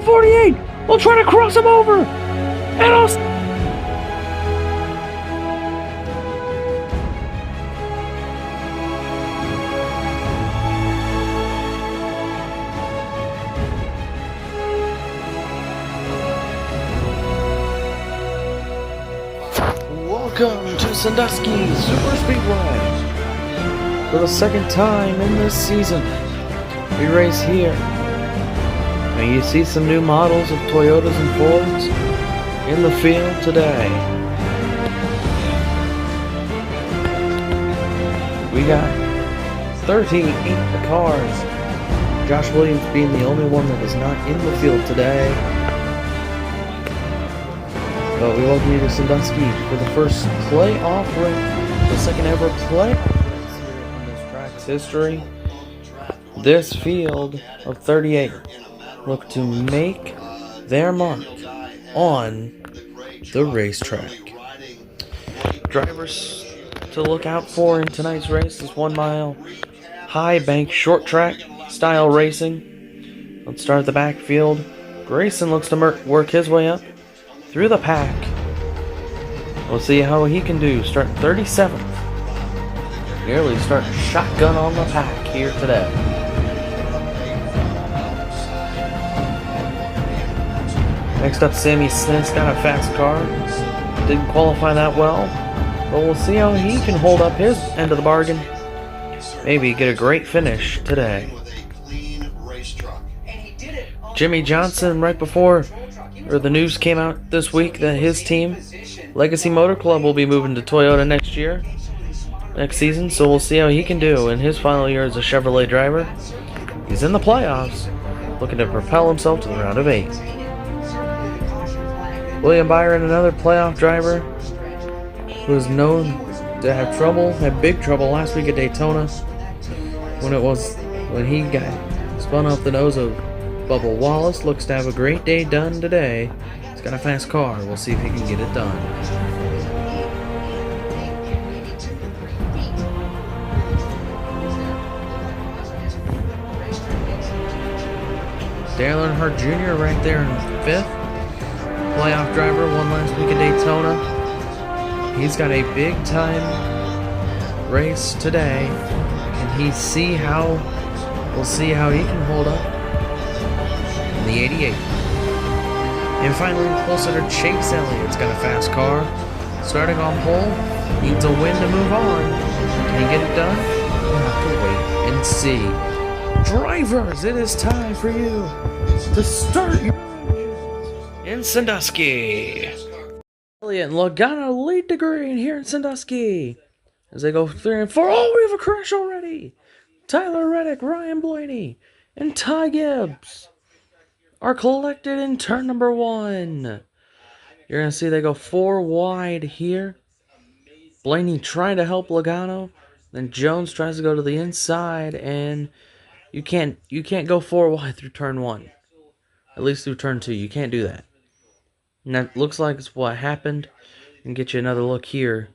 48 will try to cross him over. And also welcome to Sandusky Super Speedway. For the second time in this season, we race here. And you see some new models of Toyotas and Fords in the field today. We got 38 cars. Josh Williams being the only one that is not in the field today. But we welcome you to Sandusky for the first playoff race, the second ever playoff race here in this track's history. This field of 38 look to make their mark on the racetrack. Drivers to look out for in tonight's race is 1 mile high bank short track style racing. Let's start at the backfield. Grayson looks to work his way up through the pack. We'll see how he can do. Start 37th. Nearly starting shotgun on the pack here today. Next up, Sammy Smith's got a fast car. Didn't qualify that well, but we'll see how he can hold up his end of the bargain. Maybe get a great finish today. Jimmy Johnson, right before the news came out this week that his team, Legacy Motor Club, will be moving to Toyota next season, so we'll see how he can do in his final year as a Chevrolet driver. He's in the playoffs, looking to propel himself to the round of 8. William Byron, another playoff driver who is known to had big trouble last week at Daytona when he got spun off the nose of Bubba Wallace. Looks to have a great day done today. He's got a fast car. We'll see if he can get it done. Dale Earnhardt Jr. right there in 5th. Playoff driver, won last week at Daytona. He's got a big time race today, and we'll see how he can hold up in the 88. And finally, closer to Chase Elliott's got a fast car, starting on pole, needs a win to move on. Can he get it done? We'll have to wait and see. Drivers, it is time for you to start your in Sandusky. Elliott and Logano lead the green here in Sandusky as they go 3 and 4. Oh, we have a crash already. Tyler Reddick, Ryan Blaney, and Ty Gibbs are collected in turn number 1. You're going to see they go 4 wide here. Blaney trying to help Logano. Then Jones tries to go to the inside, and you can't go 4 wide through turn 1. At least through turn 2. You can't do that. And that looks like it's what happened. And get you another look here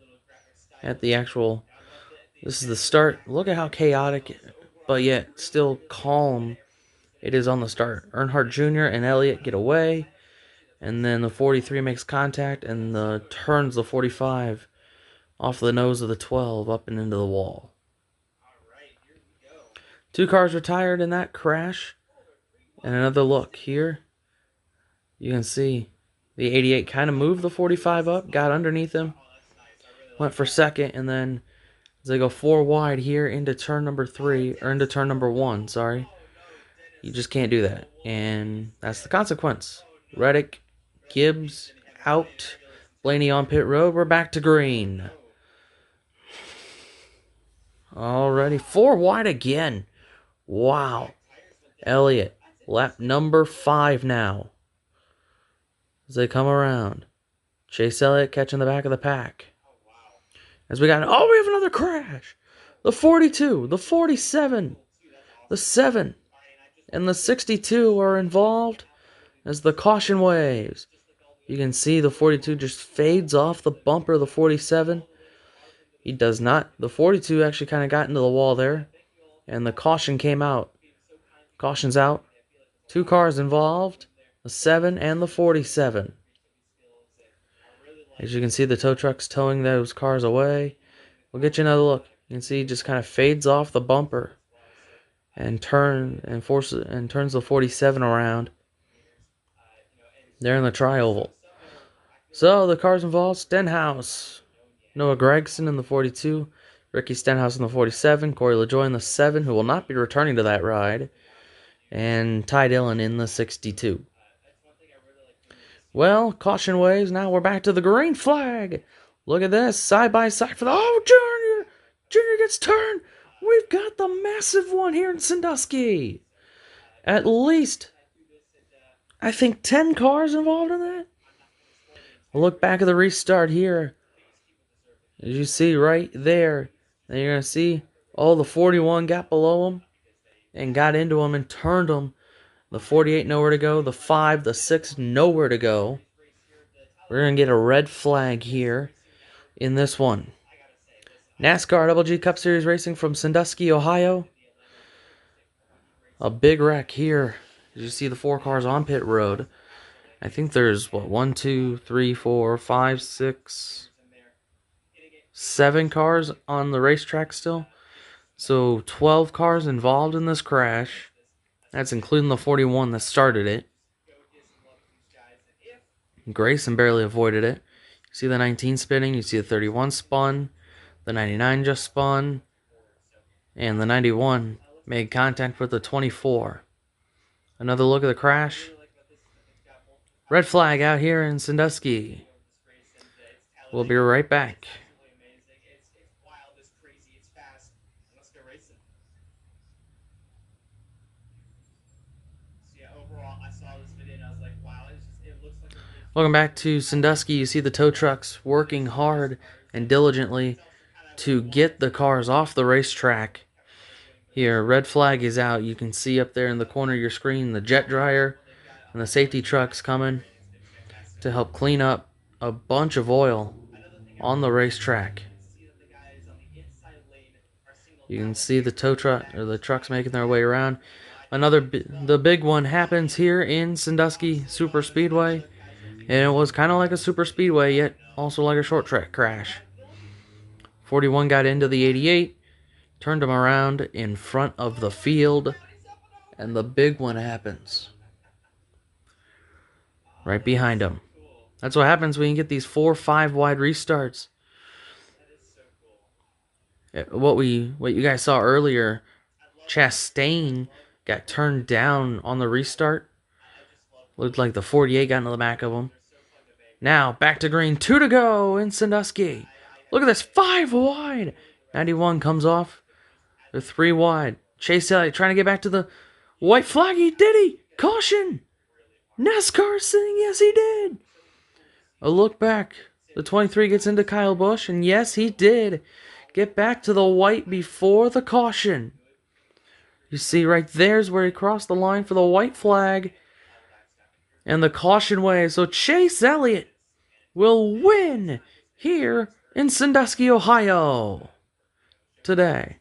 at the actual. This is the start. Look at how chaotic, but yet still calm it is on the start. Earnhardt Jr. and Elliott get away. And then the 43 makes contact and turns the 45 off the nose of the 12 up and into the wall. 2 cars retired in that crash. And another look here. You can see the 88 kind of moved the 45 up, got underneath him, went for second, and then as they go 4 wide here into turn number 1, sorry. You just can't do that. And that's the consequence. Reddick, Gibbs out, Blaney on pit road. We're back to green. Alrighty, 4 wide again. Wow. Elliott, lap number 5 now. As they come around. Chase Elliott catching the back of the pack. As we have another crash. The 42, the 47, the 7, and the 62 are involved as the caution waves. You can see the 42 just fades off the bumper of the 47. He does not. The 42 actually kind of got into the wall there. And the caution came out. Caution's out. 2 cars involved. the 7, and the 47. As you can see, the tow truck's towing those cars away. We'll get you another look. You can see he just kind of fades off the bumper and turns the 47 around. They're in the tri-oval. So the cars involved: Stenhouse, Noah Gregson in the 42, Ricky Stenhouse in the 47, Corey LaJoy in the 7, who will not be returning to that ride, and Ty Dillon in the 62. Well, caution waves. Now we're back to the green flag. Look at this, side by side for the... Oh, Junior! Junior gets turned. We've got the massive one here in Sandusky. At least, I think, 10 cars involved in that. We'll look back at the restart here. As you see right there, and you're going to see, oh, the 41 got below him and got into him and turned him. The 48 nowhere to go. The 5, the 6 nowhere to go. We're going to get a red flag here in this one. NASCAR Double G Cup Series racing from Sandusky, Ohio. A big wreck here. As you see the 4 cars on pit road. I think there's, 1, 2, 3, 4, 5, 6, 7 cars on the racetrack still. So 12 cars involved in this crash. That's including the 41 that started it. Grayson barely avoided it. You see the 19 spinning. You see the 31 spun. The 99 just spun. And the 91 made contact with the 24. Another look at the crash. Red flag out here in Sandusky. We'll be right back. Welcome back to Sandusky. You see the tow trucks working hard and diligently to get the cars off the racetrack. Here, red flag is out. You can see up there in the corner of your screen the jet dryer and the safety trucks coming to help clean up a bunch of oil on the racetrack. You can see the tow truck or the trucks making their way around. The big one happens here in Sandusky Super Speedway. And it was kind of like a super speedway, yet also like a short track crash. 41 got into the 88, turned him around in front of the field, and the big one happens right behind him. That's what happens when you get these 4 or 5 wide restarts. What you guys saw earlier, Chastain got turned down on the restart. Looked like the 48 got into the back of him. Now, back to green. 2 to go in Sandusky. Look at this. 5 wide. 91 comes off. They're 3 wide. Chase Elliott trying to get back to the white flag. He did he? Caution. NASCAR saying yes, he did. A look back. The 23 gets into Kyle Busch. And yes, he did get back to the white before the caution. You see right there's where he crossed the line for the white flag. And the caution wave. So Chase Elliott will win here in Sandusky, Ohio today.